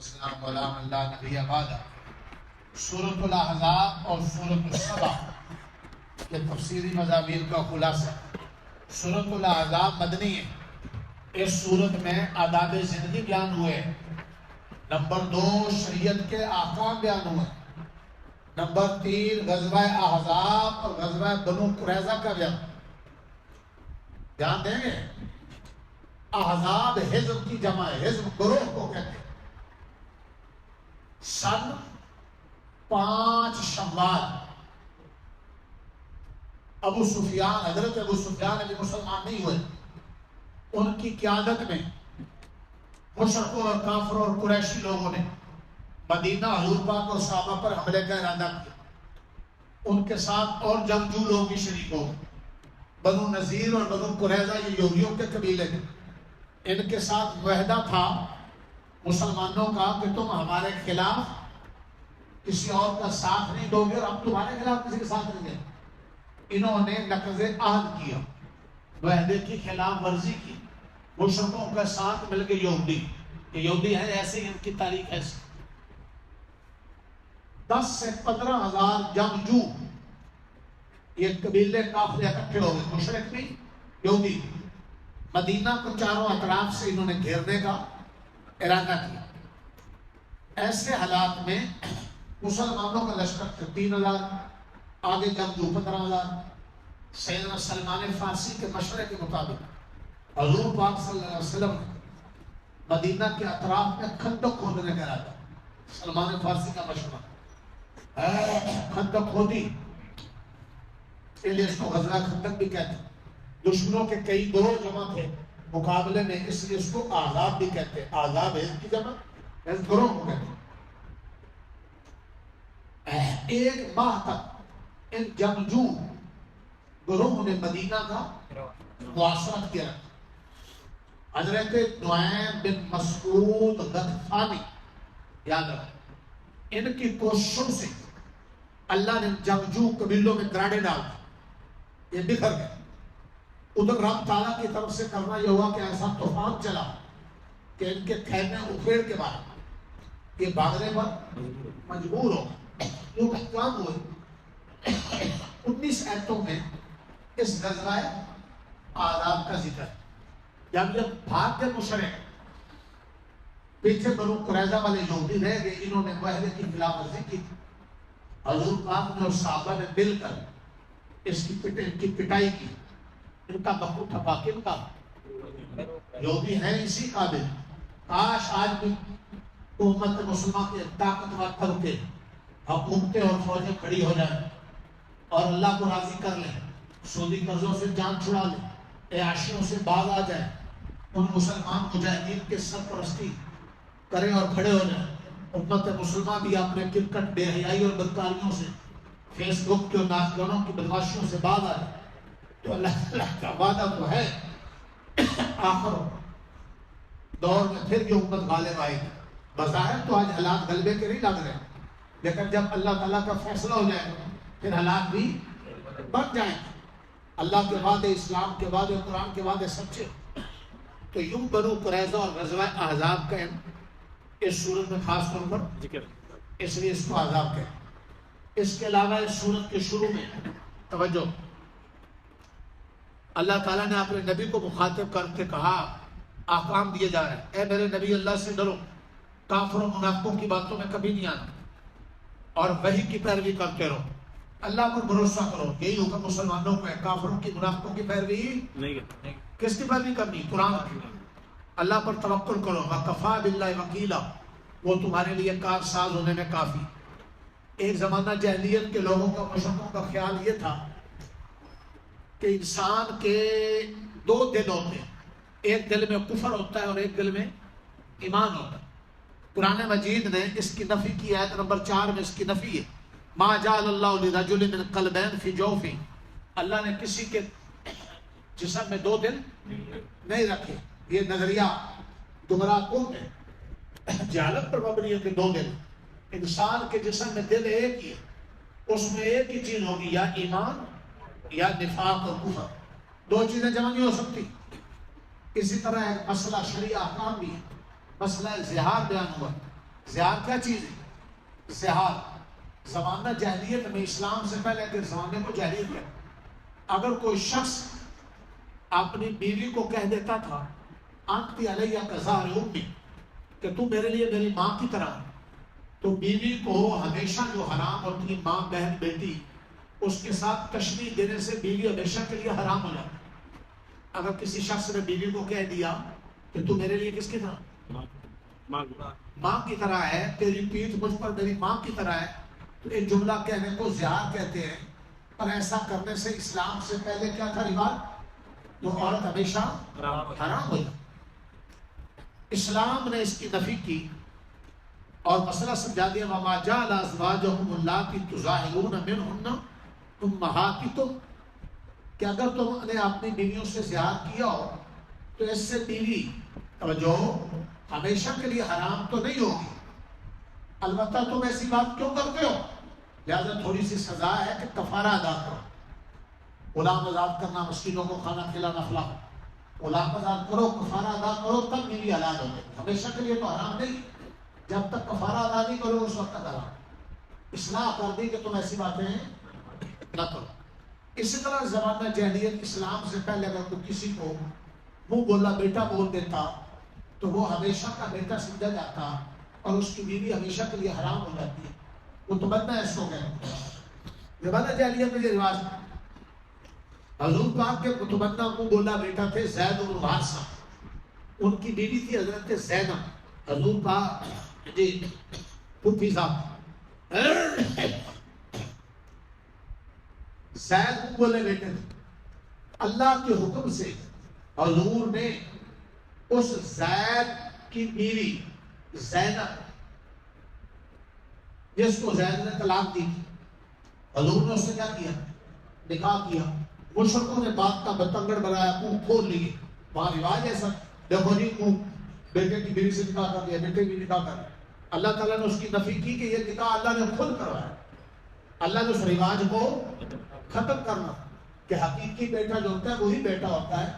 والسلام علی من لا نبی بعد۔ سورۃ الاحزاب اور سورۃ السبا کے تفسیری مضامین کا خلاصہ۔ سورۃ الاحزاب مدنی ہے۔ اس سورت میں آداب زندگی بیان ہوئے۔ نمبر 2 شریعت کے احکام بیان ہوئے۔ نمبر 3 غزوہ احزاب اور غزوہ بنو قریظہ کا بیان۔ دھیان دیں گے، احزاب حزب کی جمع ہے، حزب گروہ کو کہتے ہیں۔ سن 5 شوال ابو سفیان، حضرت ابو سفیان ابھی مسلمان نہیں ہوئے، ان کی قیادت میں مشرکوں اور کافروں اور قریشی لوگوں نے مدینہ حضور پاک اور صحابہ پر حملے کا ارادہ کیا۔ ان کے ساتھ اور جنگجو لوگ بھی شریک ہو گئے۔ بنو نذیر اور بنو قریظہ یہ یہودیوں کے قبیلے تھے۔ ان کے ساتھ معاہدہ تھا مسلمانوں کا کہ تم ہمارے خلاف کسی اور کا ساتھ نہیں دو گے اور ہم تمہارے خلاف کسی کے ساتھ نہیں دیں۔ انہوں نے نقض عہد کیا، معاہدے کی خلاف ورزی کی، مشرکوں کا ساتھ مل کے یہودی، یہ یہودی ہے ایسے ہی، ان کی تاریخ ایسی۔ 10 سے 15 ہزار جنگجو یہ قبیلے کافر اکٹھے ہو گئے، مشرک بھی یہودی بھی۔ مدینہ کو چاروں اطراف سے انہوں نے گھیرنے کا ارادہ کیا۔ ایسے حالات میں مسلمانوں کا لشکر تھا 3000، آگے جنگجو 15000۔ سیدنا سلمان فارسی کے مشورے کے مطابق حضور پاک صلی اللہ علیہ وسلم نے مدینہ کے اطراف میں خندق کھودنے کا ارادہ۔ سلمان فارسی کا مشورہ، خندق کھودی، اس کو غزوہ خندق بھی کہتے ہیں۔ دشمنوں کے کئی گروہ جمع تھے مقابلے میں، اس لیے اس کو احزاب بھی کہتے ہیں۔ احزاب حزب کی جمع، حزب گروہ کو کہتے ہیں۔ 1 ماہ تک ان جنگجو گروہ نے مدینہ کا محاصرہ کیا۔ حضرت نعیم بن مسعود غطفانی، یاد رکھیں، ان کی کوششوں سے اللہ نے جنگجو قبیلوں میں گراڑے ڈال دی، یہ بکھر گئے۔ ادھر رب تعالیٰ کی طرف سے کرنا یہ ہوا کہ ایسا طوفان چلا کہ ان کے خیمے اکھیڑ کے بعد یہ بھاگنے پر مجبور ہو گئے۔ جو احکام ہوئے 19 آیتوں میں اس غزوہ احزاب کا ذکر ہے۔ جب یہ بھاگ کے مشرک پیچھے بنو قریظہ والے یہودی رہ گئے، انہوں نے معاہدے کی خلاف ورزی کی۔ حضور پاک نے اور صحابہ نے مل کر اس کی پٹائی کی۔ ان کا بخو تھپا کن کا، یہودی ہیں اسی قابل۔ کاش آج بھی امت مسلمہ کے طاقتور کر کے حکومتیں اور فوجیں کھڑی ہو جائیں اور اللہ کو راضی کر لیں، سودی قرضوں سے جان چھڑا لیں، عیاشیوں سے باز آ جائیں، ان مسلمان مجاہدین کے سرپرستی کریں اور کھڑے ہو جائیں۔ امت مسلمہ بھی اپنے کرکٹ، بے حیائی اور بدکاریوں سے، فیس بک کے اور ناچ گانوں کی بدماشیوں سے باز آ جائیں۔ تو اللہ تعالیٰ کا وعدہ تو ہے آخر دور میں پھر یہ امت غالب آئے گی۔ بظاہر تو آج حالات غلبے کے نہیں لگ رہے، لیکن جب اللہ تعالیٰ کا فیصلہ ہو جائے گا پھر حالات بھی بن جائیں گے۔ اللہ کے وعدے، اسلام کے وعدے، قرآن کے وعدے سچے۔ تو یوں بنو قریظہ اور غزوہ احزاب کا اس سورت میں خاص طور پر ذکر، اس لیے اس کو احزاب کہتے ہیں۔ اس کے علاوہ اس سورت کے شروع میں توجہ، اللہ تعالیٰ نے اپنے نبی کو مخاطب کر کے کہا، احکام دیے جا رہے ہیں، اے میرے نبی اللہ سے ڈرو، کافر و منافقوں کی باتوں میں کبھی نہیں آنا اور وحی کی پیروی کرتے رہو، اللہ پر بھروسہ کرو۔ یہی حکم مسلمانوں کو ہے، کافروں کی منافقوں کی پیروی نہیں۔ کس کی پیروی کرنی؟ قرآن کی۔ اللہ پر توکل کرو، وَكَفَى بِاللَّهِ وَكِيلًا، وہ تمہارے لیے کارساز ہونے میں کافی۔ ایک زمانہ جاہلیت کے لوگوں کا، مشرکوں کا خیال یہ تھا کہ انسان کے 2 دل ہوتے ہیں، ایک دل میں کفر ہوتا ہے اور ایک دل میں ایمان ہوتا ہے۔ قرآن مجید نے اس کی نفی کی، آیت نمبر 4 میں اس کی نفی ہے، ما جعل اللہ لرجل من قلبین فی جوفہ، اللہ نے کسی کے جسم میں 2 دل نہیں رکھے۔ یہ نظریہ گمراہ کن ہے، جہالت پر مبنی ہے کہ 2 دل۔ انسان کے جسم میں دل ایک ہی ہے، اس میں ایک ہی چیز ہوگی، یا ایمان یا نفاق اور کفر، 2 چیزیں جمع نہیں ہو سکتی۔ اسی طرح ایک مسئلہ شرعی احکام بھی ہے، مسئلہ زہار بیان ہوا، زہار کیا چیز ہے؟ زہار زمانہ جاہلیت میں، اسلام سے پہلے کے زمانے کو جاہلیت ہے. اگر کوئی شخص اپنی بیوی کو کہہ دیتا تھا انت علیہ کظہر امی، کہ تو میرے لیے میری ماں کی طرح ہے، تو بیوی کو ہمیشہ جو حرام ہوتی ماں بہن بیٹی، اس کے ساتھ تشریح دینے سے بیوی ہمیشہ کے لیے حرام ہو جاتی. اگر کسی شخص نے بیوی کو کہہ دیا کہ تو میرے لیے کس کی طرح؟ ماں کی طرح ہے، تیری پیٹھ مجھ پر میری ماں کی طرح ہے، تو ایک جملہ کہنے کو زہار کہتے ہیں. پر ایسا کرنے سے اسلام سے پہلے کیا تھا رواج؟ تو عورت ہمیشہ حرام ہو جاتی. اسلام نے اس کی نفی کی اور مسئلہ سمجھا دیا. وما جعل ازواجکم اللاتی تظاہرون منہن امہاتکم، کہ اگر تم نے اپنی بیویوں سے زہار کیا ہو تو اس سے بیوی توجہ ہمیشہ کے لیے حرام تو نہیں ہوگی، البتہ تم ایسی بات کیوں کرتے ہو؟ لہذا تھوڑی سی سزا ہے کہ کفارہ ادا کرو. غلام آزاد کرنا، مسکینوں کو کھانا کھلانا فلاں، غلام آزاد کرو، کفارہ ادا کرو، تب بیوی حلال ہو جائے. ہمیشہ کے لیے تو حرام نہیں، جب تک کفارہ ادا نہیں کرو اس وقت تک حرام. اصلاح کر دی کہ تم ایسی باتیں نہ کرو. اسی طرح زمانہ جاہلیت اسلام سے پہلے اگر کوئی کسی کو منہ بولا بیٹا بول دیتا تو وہ ہمیشہ کا بیٹا سمجھا جاتا اور اس کی بیوی ہمیشہ کے لیے حرام ہو جاتی ہے. وہ تمنا ایسا ہو گیا. زمانہ جاہلیت میں یہ رواج تھا. حضور پاک کے تمنا منہ بولا بیٹا تھے زید بن حارثہ، ان کی بیوی تھی حضرت زینب. حضور پاک جی پھوپھی صاحب زید بولے بیٹے تھے. اللہ کے حکم سے حضور نے اس زید کی بیوی زینب، جس کو زید نے طلاق دی تھی، حضور نے اس سے کیا کیا؟ نکاح کیا. مشرکوں نے بات کا بتنگڑ بنایا، منہ کھول لیے. وہاں رواج ایسا دیکھو جی منہ بیٹے کی بیوی سے نکاح کر دیا، بیٹے بھی نکاح کر. اللہ تعالیٰ نے اس کی نفی کی کہ یہ نکاح اللہ نے خود کروایا. اللہ نے اس رواج کو ختم کرنا کہ حقیقی بیٹا جو ہوتا ہے وہی بیٹا ہوتا ہے.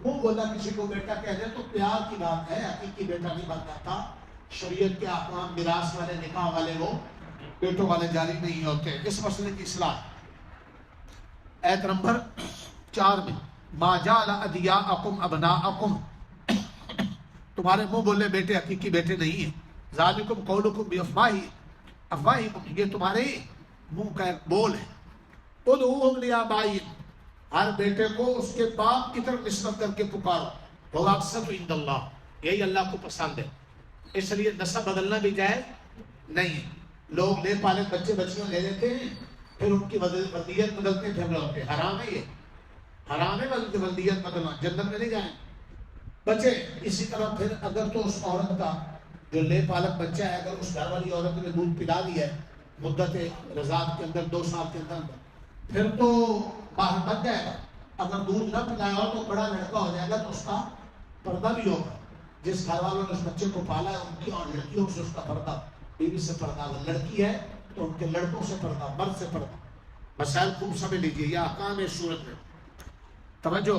منہ بولا کسی کو بیٹا کہہ دے تو پیار کی بات ہے، حقیقی بیٹا نہیں بن جاتا. شریعت کے احکام میراث والے نکاح والے وہ بیٹوں والے جاری نہیں ہوتے. اس مسئلے کی اصلاح ایت نمبر 4 میں ما جعل ادعیاءکم ابناءکم، تمہارے منہ بولے بیٹے حقیقی بیٹے نہیں ہیں. ذالکم قولکم بافواہکم، یہ تمہارے منہ کا ایک بول ہے. ادعوہم لآبائہم، ہر بیٹے کو اس کے باپ کی طرف نسبت کر کے پکارو. وہ اقسط عند اللہ، یہی اللہ کو پسند ہے. اس لیے نسب بدلنا بھی جائز نہیں ہے. لوگ لے پالے بچے بچیاں لے لیتے ہیں، پھر ان کی ولدیت بدلتے پھر ہوتے. حرام ہے، یہ حرام ہے ولدیت بدلنا. جنت میں نہیں جائیں بچے. اسی طرح پھر اگر تو اس عورت کا جو لے پالک بچہ ہے، اگر اس گھر والی عورت نے دودھ پلا دیا ہے مدت رضاعت کے اندر 2 سال کے اندر، پھر تو باہر بن جائے گا. اگر دودھ نہ پلایا ہو تو بڑا لڑکا ہو جائے گا تو اس کا پردہ بھی ہوگا. جس گھر والوں نے اس بچے کو پالا ہے ان کی اور لڑکیوں سے اس کا پردہ، بیوی سے پردہ. اگر لڑکی ہے تو ان کے لڑکوں سے پردہ، مرد سے پردہ. مسائل خوب سمجھ لیجیے، یہ احکام ہے صورت میں. توجہ.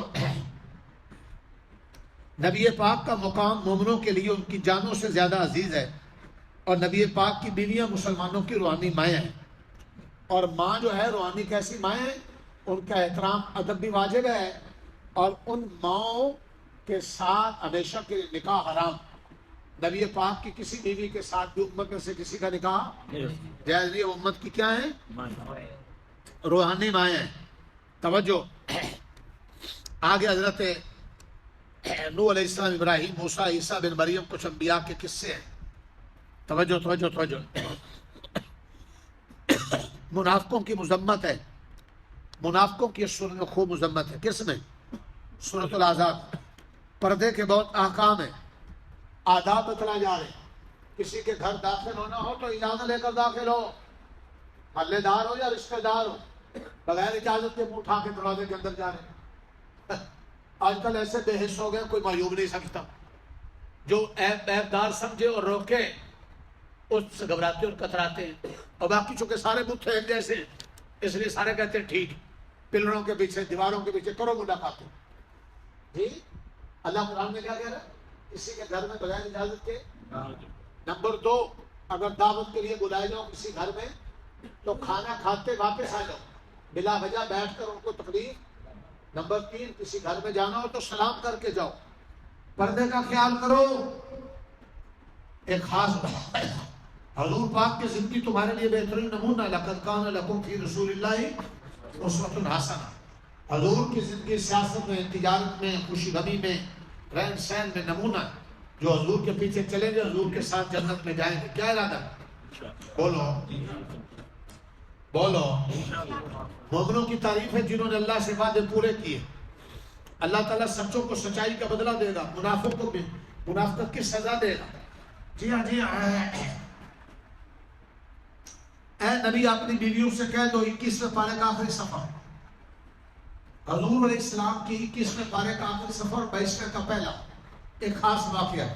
نبی پاک کا مقام مومنوں کے لیے ان کی جانوں سے زیادہ عزیز ہے، اور نبی پاک کی بیویاں مسلمانوں کی روحانی مائیں ہیں. اور ماں جو ہے روحانی کیسی مائیں ہیں، ان کا احترام ادب بھی واجب ہے. اور ان ماؤں کے ساتھ ہمیشہ کے نکاح حرام. نبی پاک کی کسی بیوی کے ساتھ بھی امت میں سے کسی کا نکاح جائز نہیں. امت کی کیا ہے؟ روحانی مائیں ہیں. توجہ. آگے حضرت نوح علیہ السلام، ابراہیم، موسیٰ، عیسیٰ بن مریم، کچھ انبیاء کے قصے ہیں. توجہ توجہ توجہ. منافقوں کی مذمت ہے. منافقوں کی اس سورت میں خوب مذمت ہے. کس میں؟ سورۃ الاحزاب. پردے کے بہت احکام ہیں، آداب بتلائے جا رہے ہیں. کسی کے گھر داخل ہونا ہو تو اجازت لے کر داخل ہو، محلے دار ہو یا رشتہ دار ہو. بغیر اجازت کے منہ اٹھا کے دروازے کے اندر جا رہے ہیں. آج کل ایسے بے حس ہو گئے کوئی معیوب نہیں سمجھتا. جو عیب دار سمجھے اور روکے اس سے گھبراتے اور کتراتے ہیں. اور باقی چونکہ سارے بت ایک جیسے ہیں اس لیے سارے کہتے ہیں ٹھیک، پلڑوں کے پیچھے دیواروں کے پیچھے کرو ملاقاتیں. جی اللہ قرآن میں کیا کہہ رہا ہے؟ کسی کے گھر میں بغیر اجازت کے. نمبر 2، اگر دعوت کے لیے بلائے جاؤ کسی گھر میں تو کھانا کھاتے واپس آ جاؤ، بلا وجہ بیٹھ کر ان کو تکلیف۔ نمبر 3، کسی گھر میں جانا ہو تو سلام کر کے جاؤ، پردے کا خیال کرو۔ ایک خاص حضور پاک کی زندگی تمہارے لیے بہترین نمونہ، لقد کان لکم فی رسول اللہ اسوۃ حسنہ۔ حضور کی زندگی سیاست میں، تجارت میں، خوشی غمی میں، رہن سہن میں نمونہ ہے۔ جو حضور کے پیچھے چلیں گے حضور کے ساتھ جنت میں جائیں گے۔ کیا ارادہ؟ بولو بولو۔ مومنوں کی تعریف ہے جنہوں نے اللہ سے وعدے پورے کیے۔ اللہ تعالیٰ سچوں کو سچائی کا بدلہ دے گا، منافق کو بھی منافقت کی سزا دے گا۔ جی ہاں جی ہاں، اے نبی اپنی بیویوں سے کہہ دو، 21ویں پارے کا آخری صفحہ، حضور علیہ السلام کی 21ویں پارے کا آخری صفحہ، 22ویں کا پہلا ایک خاص واقعہ۔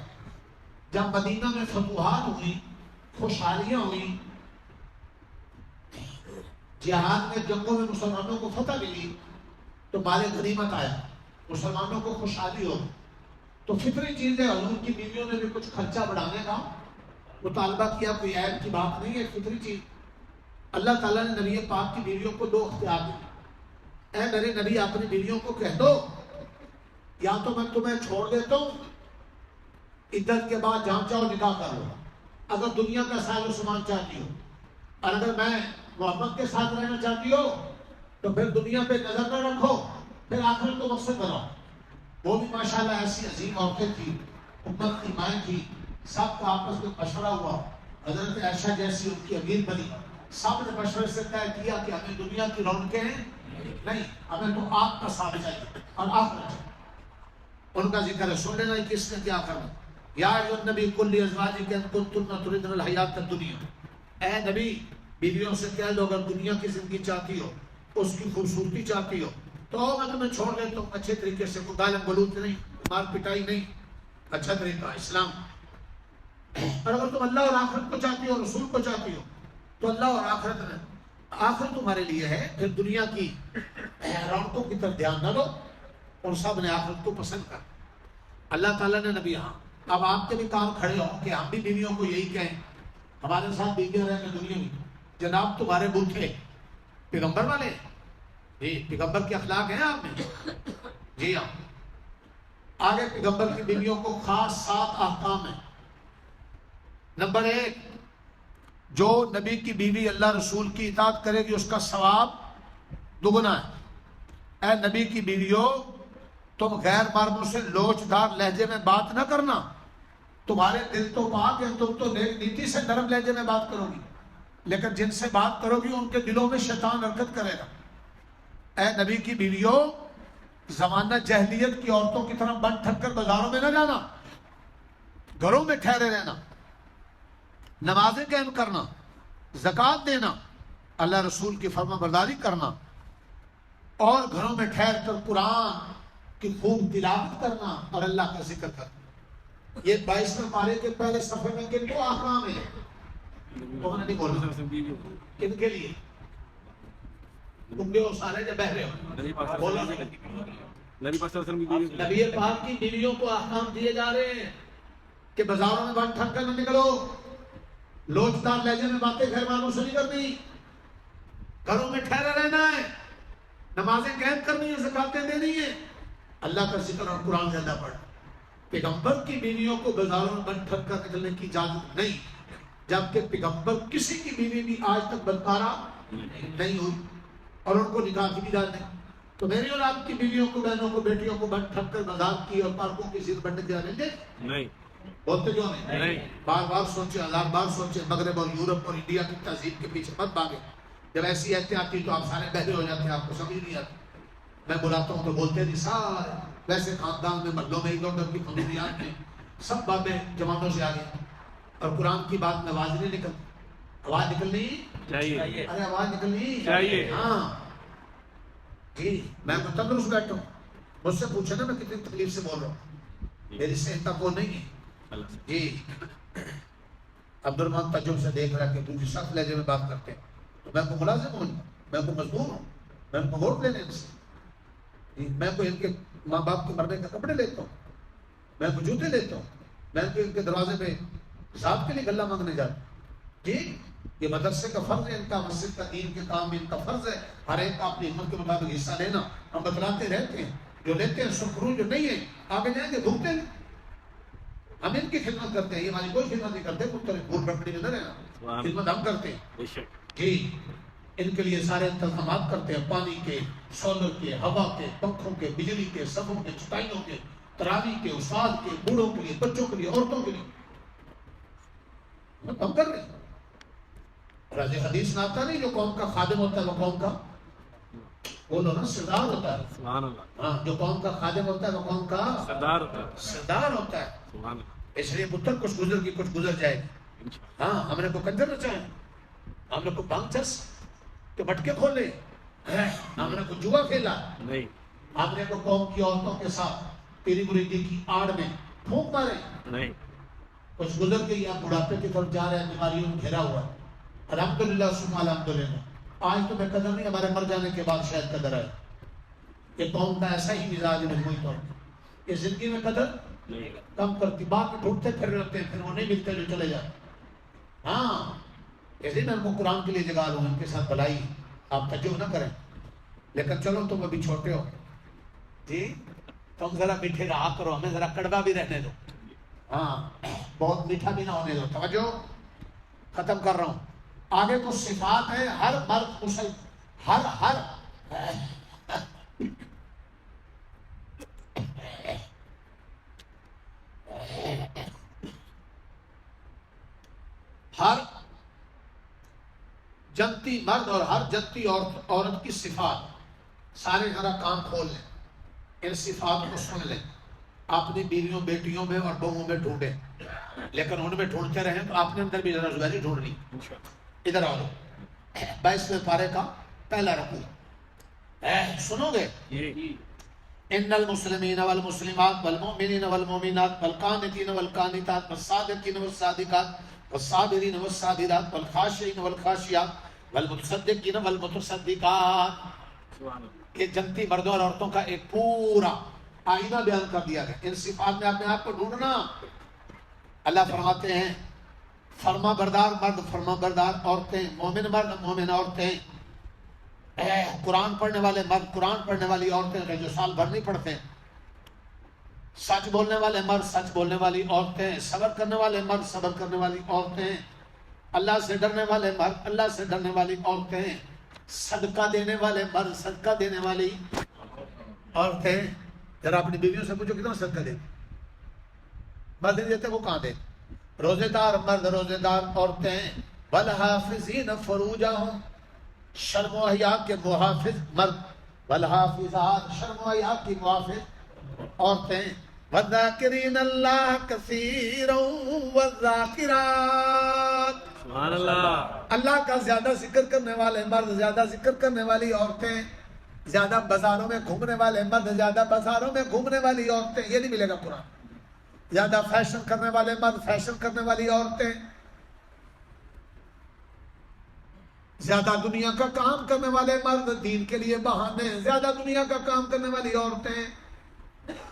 جب مدینہ میں فتوحات ہوئی، خوشحالیاں ہوئی، جہاد میں جنگوں میں مسلمانوں کو فتح ملی، تو مال غنیمت آیا، مسلمانوں کو خوشحالی ہو، تو فطری چیز ہے حضور کی بیویوں نے بھی کچھ خرچہ بڑھانے کا مطالبہ کیا۔ کوئی عیب کی بات نہیں ہے، فطری چیز۔ اللہ تعالیٰ نے نبی پاک کی بیویوں کو 2 اختیار دیے۔ اے میرے نبی اپنی بیویوں کو کہہ دو، یا تو میں تمہیں چھوڑ دیتا ہوں، عدت کے بعد جہاں چاہو نکاح کر لو، اگر دنیا کا ساز و سامان چاہتی ہو، اور اگر میں محبت کے ساتھ رہنا چاہتی ہو تو پھر دنیا پہ نظر نہ رکھو، پھر آخرت کو مقصد بناؤ۔ وہ بھی ماشاءاللہ ایسی عظیم عورتیں تھی، امت کی مائیں تھی، سب کا آپس میں مشورہ ہوا، حضرت عائشہ جیسی ان کی امیر بنی، سب نے مشورے سے طے کیا کہ ہمیں دنیا کی رونقیں نہیں، ہمیں تو آپ کا ساتھ چاہیے اور آخرت۔ ان کا ذکر ہے، سن لینا کس نے کیا کرنا۔ یا ایھا النبی قل لازواجک ان کنتن تردن الحیاۃ الدنیا، اے نبی بیویوں سے کہہ دو اگر دنیا کی زندگی چاہتی ہو، اس کی خوبصورتی چاہتی ہو تو میں تمہیں چھوڑ دیتا ہوں اچھے طریقے سے، کوئی گالم گلوچ نہیں، مار پٹائی نہیں، اچھا طریقہ اسلام۔ اور اگر تم اللہ اور آخرت کو چاہتی ہو، رسول کو چاہتی ہو، تو اللہ اور آخرت تمہارے لیے ہے، پھر دنیا کی رونقوں کی طرف دھیان نہ دو۔ اور سب نے آخرت کو پسند کر۔ اللہ تعالیٰ نے نبی، ہاں اب آپ کے بھی کام کھڑے ہوں کہ ہم بھی بیویوں کو یہی کہیں، ہمارے ساتھ بیویاں رہیں گے دنیا میں، جناب تمہارے بوتھے پیغمبر والے، جی پیغمبر کے اخلاق ہیں آپ میں، جی ہاں۔ آگے پیغمبر کی بیویوں کو خاص 7 احکام ہیں۔ نمبر 1، جو نبی کی بیوی اللہ رسول کی اطاعت کرے گی اس کا ثواب دگنا ہے۔ اے نبی کی بیویوں، تم غیر مردوں سے لوچدار لہجے میں بات نہ کرنا، تمہارے دل تو پاک ہے، تم تو نیک نیتی سے نرم لہجے میں بات کرو گی، لیکن جن سے بات کرو گی ان کے دلوں میں شیطان حرکت کرے گا۔ اے نبی کی بیویوں، زمانہ جہلیت کی عورتوں کی طرح بن ٹھک کر بازاروں میں نہ جانا، گھروں میں ٹھہرے رہنا، نمازیں قائم کرنا، زکوٰۃ دینا، اللہ رسول کی فرما برداری کرنا، اور گھروں میں ٹھہر کر قرآن کی خوب تلاوت کرنا اور اللہ کا ذکر کرنا۔ یہ 22ویں پارے کے پہلے صفحے میں کن کو احکام ہیں؟ تو نے نہیں بولا کن کے لیے؟ تم بھی ہو سارے جو بہرے ہو، بولا نبی پاک کی بیویوں کو احکام دیے جا رہے ہیں کہ بازاروں میں بن ٹھک کر نہ نکلو، لوچدار لہجے میں باتیں گھر والوں سے نہیں کرنی، گھروں میں ٹھہرے رہنا ہے، نمازیں قائم کرنی ہے، زکاتیں دینی ہے، اللہ کا ذکر اور قرآن زیادہ پڑھ۔ پیغمبر کی بیویوں کو بازاروں میں بن ٹھک کر نکلنے کی اجازت نہیں، جبکہ پیغمبر کسی کی بیوی بھی آج تک بدکارہ نہیں ہوئی اور ان کو نکاح کی بھی اجازت نہیں۔ تو میری اور آپ کی بیویوں کو، بہنوں کو، بیٹیوں کو بن ٹھک کر بازار کی اور پارکوں کی ضد بننے کی اجازت نہیں، بولتے جو نہیں، بار بار سوچے، 1000 بار سوچے، مغرب اور یورپ اور انڈیا کی تہذیب کے پیچھے مت بھاگے۔ جب ایسی ایتیں آتی تو آپ سارے بہرے ہو جاتے ہیں، آپ کو سمجھ نہیں آتی۔ میں بلاتا ہوں تو بولتے نہیں، سارے ویسے خاندان میں، محلوں میں، ادھر کی فیملیات میں سب باتیں جوانوں سے آگے، اور قرآن کی بات میں آواز نہیں نکلتی۔ آواز نکلنی چاہیے، ارے آواز نکلنی چاہیے، ہاں جی۔ میں تندرست بیٹھا ہوں، مجھ سے پوچھے نا میں کتنی تکلیف سے بول رہا ہوں، میری صحت تک وہ نہیں ہے جی۔ عبد الرحمان تجربے سے دیکھ رہا کہ دوسری سخت لہجے میں بات کرتے ہیں، تو میں کو ملازم ہوں، میں کو مزدور ہوں، میں ان کو ووٹ لینے سے، میں کو ان کے ماں باپ کے مرنے کے کپڑے لیتا ہوں، میں کو جوتے لیتا ہوں، میں ان کے دروازے پہ صاحب کے لیے گلہ مانگنے جاتا ہوں۔ جی یہ مدرسے کا فرض ہے ان کا، مسجد کا، دین کے کام ان کا فرض ہے، ہر ایک کا اپنی ہمت کے مطابق حصہ لینا. ہم بتلاتے رہتے ہیں، جو لیتے ہیں سکھرو، جو نہیں ہے آگے جائیں گے بھوکتے ہیں. ہم ان کی خدمت کرتے ہیں، یہ ہماری کوئی خدمت نہیں کرتے، بھوک پکڑی میں نہ رہنا، خدمت ہم کرتے ہیں. جی ان کے لیے سارے انتظامات کرتے ہیں، پانی کے، سولر کے، ہوا کے، پنکھوں کے، بجلی کے، سبوں کے، چٹائیوں کے، تراویح کے، استاد کے، بوڑھوں کے لیے، بچوں کے لیے، عورتوں کے لیے ہم کر رہے ہیں. راضی حدیث میں آتا نہیں جو قوم کا خادم ہوتا ہے وہ قوم کا بولو نا سردار ہوتا ہے. سبحان اللہ. ہاں جو قوم کا خادم ہوتا ہے وہ قوم کا سردار ہوتا ہے. سردار ہوتا ہے. سبحان اللہ. اس لیے پتر کچھ گزر گی کچھ گزر جائے گی. ہاں ہم نے کو کنجر نہ چاہیں، ہم نے کو بانچس کے بٹکے کھولے، ہم نے کو جوا کھیلا نہیں، ہم نے کو قوم کی عورتوں کے ساتھ پیری مریدی کی آڑ میں پھونک مارے نہیں. کچھ گزر گئی. آپ بڑھاپے کی طرف جا رہے ہیں، بیماریوں میں گھرا ہوا ہے. الحمدللہ ثم الحمدللہ. آج تو میں قدر نہیں، ہمارے مر جانے کے بعد شاید قدر ہے. یہ قوم کا ایسا ہی مزاج ہے مجموعی طور پر، یہ زندگی میں قدر کم کرتی، بعد میں ڈھونڈتے پھر رہتے ہیں، پھر وہ نہیں ملتے جو چلے جاتے. ہاں اس لیے میں ان کو قرآن کے لیے جگا لوں، ان کے ساتھ بھلائی آپ تجربہ نہ کریں. لیکن چلو تم ابھی چھوٹے ہو جی، تم ذرا میٹھے رہا کرو، ہمیں ذرا کڑوا بھی رہنے دو. ہاں بہت میٹھا بھی نہ ہونے دو. توجہ ختم کر رہا ہوں. آگے تو صفات ہے ہر مرد مسلم، ہر جنتی مرد اور ہر جنتی عورت کی صفات سارے ذرا کام کھول لیں، ان صفات کو سن لیں، اپنی بیویوں بیٹیوں میں اور بہووں میں ڈھونڈیں. لیکن ان میں ڈھونڈتے رہیں تو آپ نے اندر بھی ذرا زبیری ڈھونڈنی. ادھر آؤ 22ویں پارے کا پہلا رکوع سنو گے. ان المسلمین والمسلمات والمؤمنین والمؤمنات والقانتین والقانتات والصادقین والصادقات والصابرین والصابرات والخاشعین والخاشعات والمتصدقین والمتصدقات. یہ جنتی مردوں اور عورتوں کا ایک پورا آئینہ بیان کر دیا گیا. ان صفات میں اپنے آپ کو ڈھونڈنا. اللہ فرماتے ہیں فرما بردار مرد، فرما بردار عورتیں، مومن مرد، مومن عورتیں، قرآن پڑھنے والے مرد، قرآن پڑھنے والی عورتیں جو سال بھر نہیں پڑھتے، سچ بولنے والے مرد، سچ بولنے والی عورتیں، صبر کرنے والے مرد، صبر کرنے والی عورتیں، اللہ سے ڈرنے والے مرد، اللہ سے ڈرنے والی عورتیں، صدقہ دینے والے مرد، صدقہ دینے والی عورتیں. ذرا اپنی بیویوں سے پوچھو کتنا صدقہ دے، مرد نہیں دیتے وہ کہاں دے. روزے دار مرد، روزے دار عورتیں، والحافظین فروجہم، شرم و حیا کے محافظ مرد، والحافظات، شرم و حیا کی محافظ عورتیں، والذاکرین اللہ کثیرا والذاکرات. سبحان اللہ. اللہ کا زیادہ ذکر کرنے والے مرد، زیادہ ذکر کرنے والی عورتیں، زیادہ بازاروں میں گھومنے والے مرد، زیادہ بازاروں میں گھومنے والی عورتیں. یہ نہیں ملے گا قرآن. زیادہ فیشن کرنے والے مرد، فیشن کرنے والی عورتیں، زیادہ دنیا کا کام کرنے والے مرد، دین کے لیے بہانے، زیادہ دنیا کا کام کرنے والی عورتیں.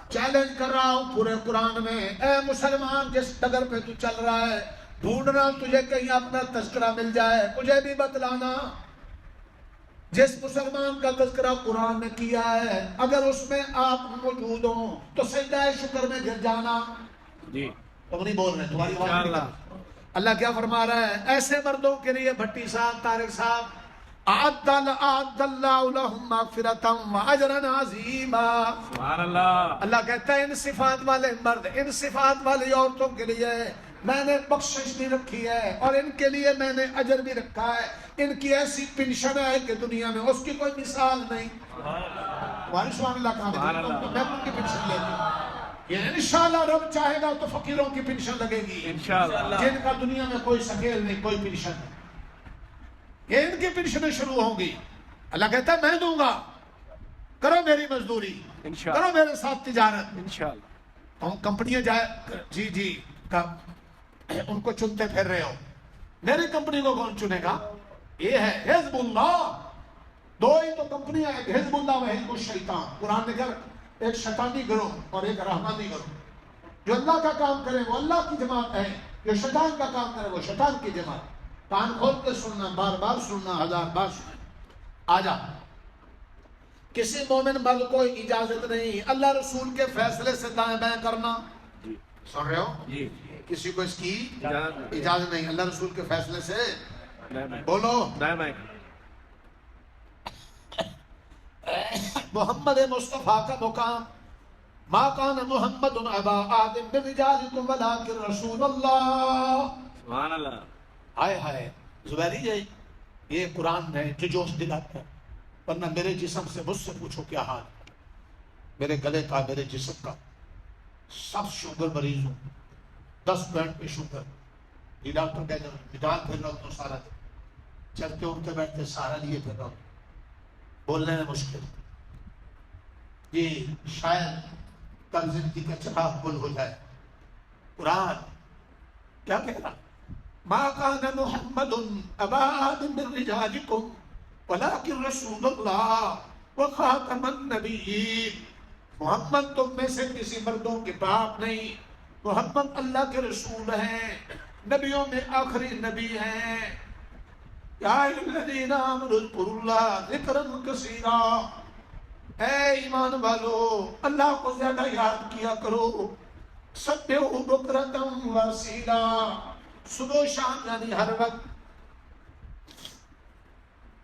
چیلنج کر رہا ہوں پورے قرآن میں، اے مسلمان جس ڈگر پہ تو چل رہا ہے، ڈھونڈنا تجھے کہیں اپنا تذکرہ مل جائے، مجھے بھی بتلانا. جس مسلمان کا تذکرہ قرآن نے کیا ہے اگر اس میں آپ موجود ہوں تو سجدہ شکر میں گر جانا. جی تم نہیں بول رہے، تمہاری آواز نہیں. اللہ کیا فرما رہا ہے ایسے مردوں کے لیے؟ بھٹی صاحب، طارق صاحب، اعد اللہ لہم مغفرۃ واجرا عظیما. سبحان اللہ. اللہ کہتا ہے ان صفات والے مرد، ان صفات والی عورتوں کے لیے میں نے بخشش بھی رکھی ہے اور ان کے لیے میں نے اجر بھی رکھا ہے. ان کی ایسی پنشن ہے کہ دنیا میں اس کی کوئی مثال نہیں. سبحان اللہ. کہاں میں ان کی پنشن لیتی ہوں. انشاءاللہ رب چاہے گا تو فقیروں کی پنشن لگے گی انشاءاللہ، جن کا دنیا میں کوئی سکیل نہیں، کوئی پنشن نہیں. یہ ان کی پنشنیں شروع ہوں گی. اللہ کہتا ہے میں دوں گا، کرو میری مزدوری، کرو میرے ساتھ تجارت انشاءاللہ. تم کمپنیاں جائے جی ان کو چنتے پھر رہے ہو. میری کمپنی کو کون چنے گا؟ یہ ہے حزب اللہ. دو ہی تو کمپنیاں ہیں، حزب اللہ و حزب الشیطان. قرآن نے کہا ایک شیطانی گروہ اور ایک رحمانی گروہ. جو اللہ کا کام کرے وہ اللہ کی جماعت ہے، جو شیطان کا کام کرے وہ شیطان کی جماعت. کان کھول کے سننا، بار بار سننا، 1000 بار سننا. آجا. کسی مومن مرد کو اجازت نہیں اللہ رسول کے فیصلے سے دائیں بائیں کرنا. جی سن رہے ہو؟ جی کسی کو اس کی اجازت اجازت نہیں اللہ رسول کے فیصلے سے. دائیں بائیں بولو. دائیں بائیں. محمد مصطفیٰ کا مقام ما کان محمد ابا آدم من رجالکم ولکن رسول اللہ. سبحان اللہ. ہائے ہائے زبیری جی یہ قرآن ہے جو جوش دلاتا ہے، ورنہ میرے جسم سے مجھ سے پوچھو کیا حال ہے. میرے گلے کا، میرے جسم کا سب شوگر مریض ہوں، 10 پوائنٹ پہ شوگر. یہ ڈاکٹر کہتے ہیں مٹال پھر رہا ہوں تو سارا دن چلتے اٹھتے بیٹھتے سارا لیے پھر رہا ہوں، بولنے میں مشکل. یہ شاید کل زندگی کا چراغ گل ہو جائے. قرآن کیا کہہ رہا؟ ما کان محمد ابا آدم من رجالکم ولکن رسول اللہ وخاتم النبیین. محمد تم میں سے کسی مردوں کے باپ نہیں، محمد اللہ کے رسول ہیں، نبیوں میں آخری نبی ہیں. یا ایھا الذین آمنوا اذکروا اللہ ذکرا کثیرا. اے ایمان والو اللہ کو زیادہ یاد کیا کرو. سبحوا بکرۃ واصیلا. صبح و شام یعنی ہر وقت.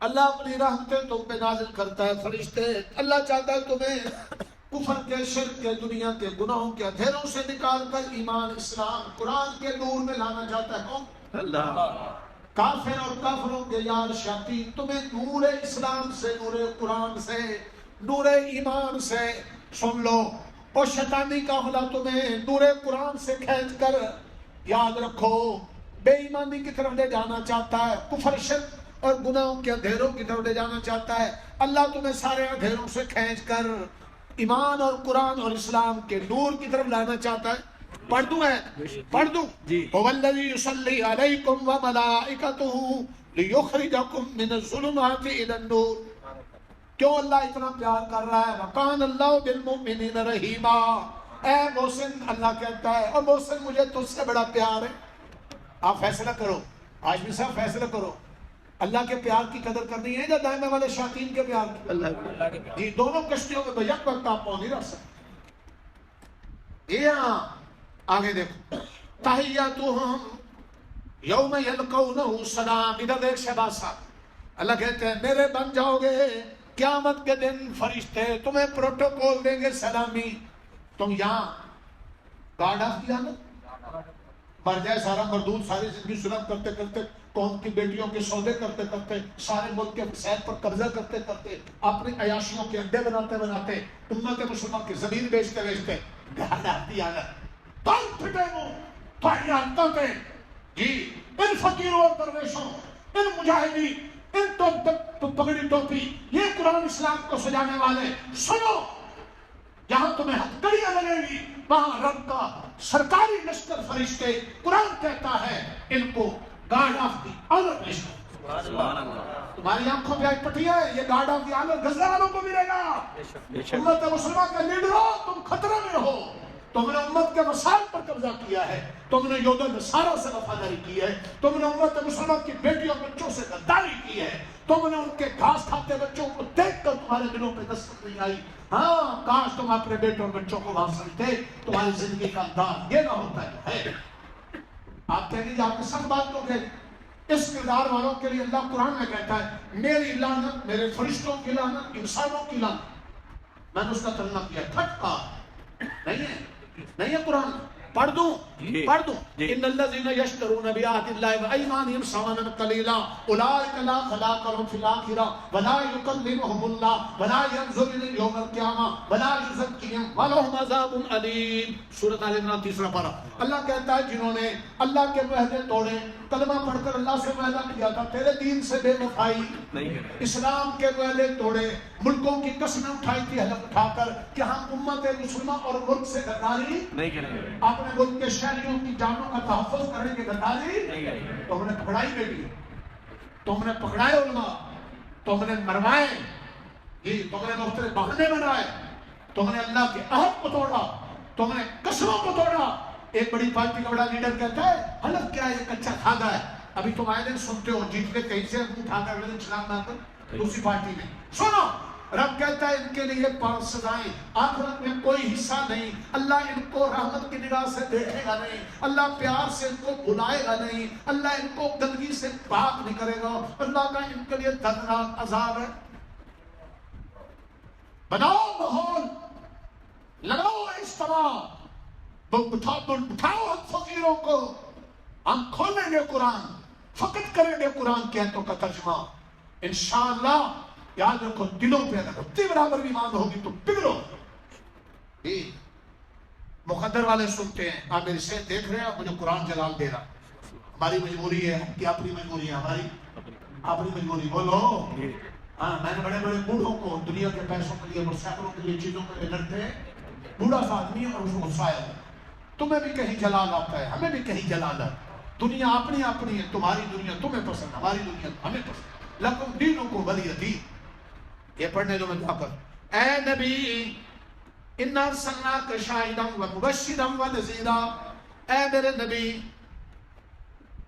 اللہ اپنی رحمتیں تم پہ نازل کرتا ہے. فرشتے اللہ چاہتا ہے تمہیں کفر کے، شرک کے، دنیا کے گناہوں کے اندھیروں سے نکال کر ایمان، اسلام، قرآن کے نور میں لانا چاہتا ہے. کون؟ اللہ. کافر اور کافروں کے یار شیاطین تمہیں نور اسلام سے، نور قرآن سے، نور ایمان سے. سن لو، اور شیطانی کا حملہ تمہیں نور قرآن سے کھینچ کر، یاد رکھو، بے ایمانی کی طرف لے جانا چاہتا ہے، کفر، شرک اور گناہوں کے اندھیروں کی طرف لے جانا چاہتا ہے. اللہ تمہیں سارے اندھیروں سے کھینچ کر ایمان اور قرآن اور اسلام کے نور کی طرف لانا چاہتا ہے. پڑھ دوں ہے؟ پڑھ دوں. جی. هو الذی یصلی علیکم وملائکتہ لیخرجکم من الظلمات الی النور. کیوں اللہ اتنا پیار کر رہا ہے؟ وکان اللہ بالمؤمنین رحیما. اے محسن اللہ کہتا ہے، اور محسن مجھے تجھ سے بڑا پیار ہے. آپ فیصلہ کرو، آج بھی صاحب فیصلہ کرو، اللہ کے پیار کی قدر کرنی ہے یا دائمے والے شیاطین کے پیار کی؟ اللہ کے. جی دونوں کشتیوں میں یک وقت آپ پہنچ نہیں رکھ سکتے. یہاں آگے دیکھو، تحیاتہم یوم یلقونہ سلام. ادھر دیکھ شہباز صاحب، اللہ کہتے ہیں میرے بن جاؤ گے قیامت کے دن، فرشتے تمہیں پروٹوکول دیں گے سلامی. تم یہاں گارڈ آف کیا نا، مر جائے سارا مردود، ساری زندگی ظلم کرتے کرتے، قوم کی بیٹیوں کے سودے کرتے کرتے، سارے ملک کے فساد پر قبضہ کرتے کرتے، اپنی عیاشیوں کے اڈے بناتے بناتے، امت مسلمان کی زمین بیچتے بیچتے گارڈ آف دیا نا. تم پھٹے ہو تمہاری حالتوں پہ. جی ان فقیروں اور درویشوں، ان مجاہدین، ان پگڑی ٹوپی، یہ قرآن اسلام کو سجانے والے، سنو، جہاں تمہیں ہتھکڑیاں لگے گی وہاں رب کا سرکاری لشکر فرشتے، قرآن کہتا ہے ان کو گارڈ آف دی آنر پیش کرو. سبحان اللہ. تمہاری آنکھوں پہ آج پٹی ہے، یہ guard of the owner Gaza والوں کو ملے گا. بے شک. امت مسلمان کا لیڈر ہو، تم خطرے میں ہو. تم نے امت کے مسائل پر قبضہ کیا ہے، تم نے یہود نصارہ سے وفاداری کی ہے، تم نے امت مسلمان کی بیٹیوں بچوں سے غداری کی ہے، تم نے ان کے گھاس کھاتے بچوں کو دیکھ کر تمہارے دلوں پہ دستک نہیں آئی. ہاں کاش تم اپنے بیٹوں اور بچوں کو وہاں سمجھتے، تمہاری زندگی کا انداز یہ نہ ہوتا ہے. آپ کہیں گے آپ کے سب بات کو کہ اس کردار والوں کے لیے اللہ قرآن میں کہتا ہے میری لعنت، میرے فرشتوں کی لعنت، انسانوں کی لعنت. میں نے اس کا ترجمہ کیا، کھٹکا نہیں ہے، نہیں ہے قرآن. پڑھ دوں، پڑھ دوں. ان الذین یشترون بآیات اللہ وایمانہم ثمنا قلیلا اولئک لا خلاق لهم فی الآخرہ ولا یکلمهم اللہ ولا ینظر الیہم یوم القیامہ ولا یزکیہم ولہم عذاب علیم. سورۃ آل عمران 3 پارہ. اللہ کہتا ہے جنہوں نے اللہ کے معاہدے توڑے، کلمہ پڑھ کر اللہ سے معاہدہ کیا تھا، تیرے دین سے بے وفائی، اسلام کے معاہدے توڑے، ملکوں کی قسمیں اٹھائی تھی حلف اٹھا کر کہ ہم امت مسلمہ اور ملک سے غداری نہیں کریں گے، اپنے ملک کے شہریوں کی جانوں کا تحفظ کرنے کی غداری نہیں کریں گے. تم نے پکڑائی بیٹی، تم نے پکڑائے علماء، تم نے مروائے، جی تم نے مختلف بہانے بنائے، تم نے اللہ کے عہد کو توڑا، تم نے قسموں کو توڑا. ایک بڑی پارٹی کا بڑا لیڈر کہتا ہے حلف کیا ہے، یہ کچا کھادا ہے. ابھی تم آئے دن سنتے ہو جیت کے کہیں سے اٹھا کر اگلے دن چھلانگ مار کر دوسری پارٹی میں. سنو رب کہتا ہے ان کے لیے 5 سزائیں, آخرت میں کوئی حصہ نہیں, اللہ ان کو رحمت کی نگاہ سے دیکھے گا نہیں, اللہ پیار سے ان کو بلائے گا نہیں, اللہ ان کو گندگی سے پاک نہیں کرے گا, اللہ کا ان کے لیے دردناک عذاب ہے. بناؤ ماحول, لگاؤ اجتماع, اٹھاؤ ہم فقیروں کو, ہم کھولیں گے قرآن, فقط کریں گے قرآن کی آیتوں کا ترجمہ. انشاءاللہ یاد رکھو دلوں پہ اگر اتنی برابر بھی ایمان ہوگی تو پگھلو. مقدر والے سنتے ہیں, آپ میری صحت دیکھ رہے ہیں, مجھے قرآن جلال دے رہا. ہماری مجبوری ہے, ہم کی اپنی مجبوری ہے, ہماری اپنی مجبوری. بولو ہاں, میں نے بڑے بڑے بوڑھوں کو دنیا کے پیسوں کے لیے, مسافروں کے لیے, چیزوں کے لیے لڑتے ہیں, بوڑھا سا آدمی اور اس کو غصہ ہے. تمہیں بھی کہیں جلال آتا ہے, ہمیں بھی کہیں جلال ہے. دنیا اپنی اپنی ہے, تمہاری دنیا تمہیں پسند, ہماری دنیا ہمیں پسند. لکم دینکم ولی دین. یہ پڑھنے دو میں دعا کر. اے نبی انا ارسلناک شاہدا ومبشرا ونذیرا, اے میرے نبی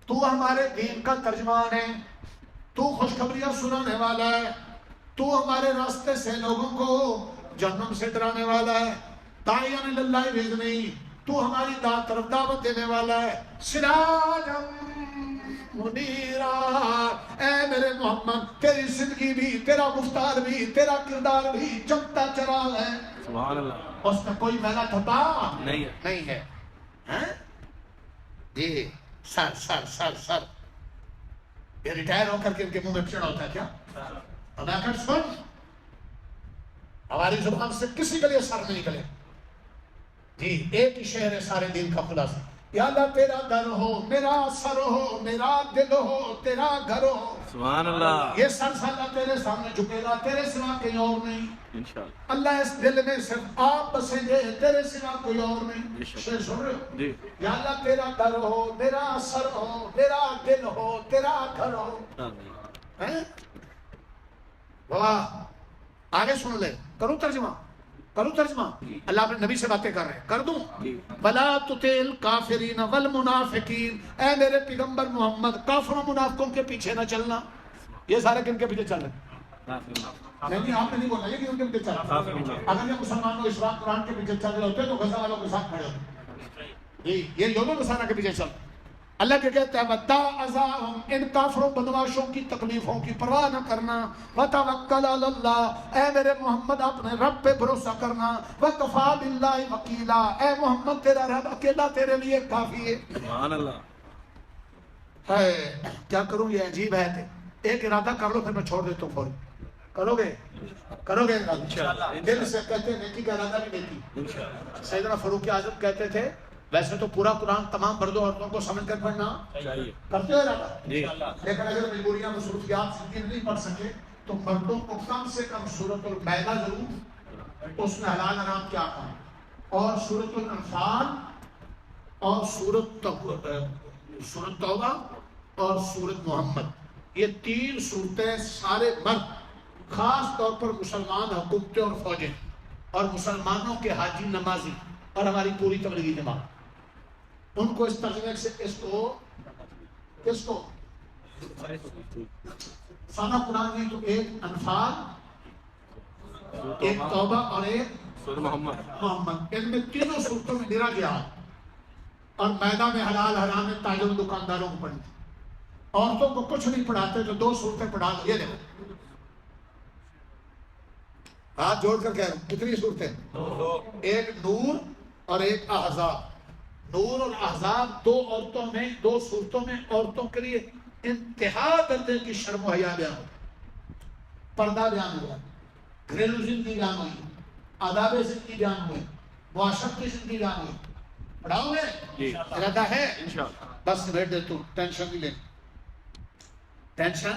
تو ہمارے دین کا ترجمان ہے, تو خوشخبریاں سنانے والا ہے, تو ہمارے راستے سے لوگوں کو جہنم سے ڈرانے والا ہے. داعیاً الی اللہ باذنہ, تو ہماری طرف دعوت دینے والا ہے. سراجا منیرا, اے میرے محمد تیری زندگی بھی, تیرا گفتار بھی, تیرا کردار بھی چمکتا چراغ ہے. سبحان اللہ. اس میں کوئی میلا دھبا نہیں ہے. جی سر سر سر سر, یہ ریٹائر ہو کر کے ان کے منہ میں پچڑا ہوتا ہے کیا؟ میں کہتا سن, ہماری زبان سے کسی کے لیے سر نہیں نکلے. جی ایک ہی شعر ہے سارے دین کا خلاصہ. یا اللہ تیرا در ہو, میرا سر ہو, میرا دل ہو, تیرا گھر ہو. سبحان اللہ. یہ سر سادہ تیرے سامنے جھکے گا, تیرے سوا کہیں اور نہیں. انشاءاللہ. اللہ اس دل میں صرف آپ بسیں گے, تیرے سوا کوئی اور نہیں. شعر سن رہے ہو؟ جی. یا اللہ تیرا در ہو, میرا سر ہو, میرا دل ہو, تیرا گھر ہو. واہ, آگے سن لے, کروں ترجمہ, کروں ترجمہ. اللہ اپنے نبی سے باتیں کر رہے ہیں, کر دوں. وَلَا تُطِعِ الْكَافِرِينَ وَالْمُنَافِقِينَ, اے میرے پیغمبر محمد کافروں منافقوں کے پیچھے نہ چلنا. یہ سارے کن کے پیچھے چل رہے ہیں؟ نہیں, آپ نے نہیں بولا, یہ کہ ان کے پیچھے چل رہا ہے. اگر یہ مسلمانوں اس وقت قرآن کے پیچھے چل رہے ہوتے تو غزہ والوں کے ساتھ کھڑے ہوتے. یہ یہودوں کے سارا کے پیچھے چل. اللہ کے کہتا ہے وَدَّا عَذَاهُمْ, ان کافروں بدماشوں کی تکلیفوں کی پرواہ نہ کرنا. وَتَوَكَّلْ عَلَى اللَّهِ, اے میرے محمد اپنے رب پہ بھروسہ کرنا. وَكَفَى بِاللَّهِ وَكِيلًا, اے محمد تیرا رب اکیلا تیرے لیے کافی ہے. سبحان اللہ. ہے کیا کروں, یہ عجیب ہے. ایک ارادہ کر لو پھر میں چھوڑ دیتا ہوں فوری. کرو گے, کرو گے ارادہ, دل سے کہتے ہیں نیکی کا ارادہ بھی نیکی. سیدنا فاروق اعظم کہتے تھے ویسے تو پورا قرآن تمام مردوں عورتوں کو سمجھ کر پڑھنا چاہیے, کرتے ہو ارادہ, لیکن اگر مجبوریاں مصروفیات سے نہیں پڑھ سکے تو مردوں کو کم سے کم سورۃ المائدہ ضرور, اس میں حلال حرام کیا ہے, اور سورۃ الانفال اور سورۃ توبہ اور سورۃ محمد, یہ 3 صورتیں سارے مرد, خاص طور پر مسلمان حکومتیں اور فوجیں اور مسلمانوں کے حاجی نمازی اور ہماری پوری تبلیغی جماعت, ان کو اس ترجمے سے کس کو سارا قرآن میں تو ایک انفال, ایک توبہ اور ایک محمد, ان میں تینوں صورتوں میں نرا جہاد, اور میدہ میں حلال حرام میں تاجر دکانداروں کو پڑھتے. عورتوں کو کچھ نہیں پڑھاتے, جو 2 صورتیں پڑھا دو. یہ دیکھو ہاتھ جوڑ کر کہہ رہا ہوں, کتنی صورتیں, ایک نور اور ایک احزاب. نور اور احزاب 2 عورتوں میں, 2 صورتوں میں عورتوں کے لیے انتہا درجے کی شرم و حیا بیان ہوئی, پردہ بیان ہوا, گھریلو زندگی بیان ہوئی, آداب زندگی بیان ہوئی, معاشرت کی زندگی بیان ہوئی. پڑھاؤ گے, ارادہ ہے بس بیٹھ دے, تو ٹینشن نہیں لے, ٹینشن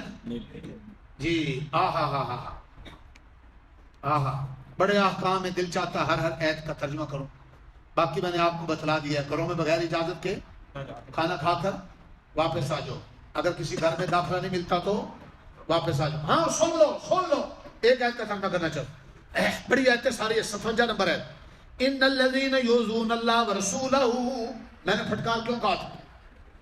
جی. آہا ہا ہا آہا, بڑے احکام میں دل چاہتا ہر ایت کا ترجمہ کروں. باقی میں نے آپ کو بتلا دیا, گھروں میں بغیر اجازت کے کھانا کھا کر واپس آ جاؤ. اگر کسی گھر میں داخلہ نہیں ملتا تو واپس آ جاؤ. ہاں سن لو ایک آیت کا ترجمہ کرنا چاہو, بڑی آیت ہے ساری, 57 نمبر ہے. ان الذین یؤذون اللہ ورسولہ, میں نے پھٹکار کیوں کہا تھا,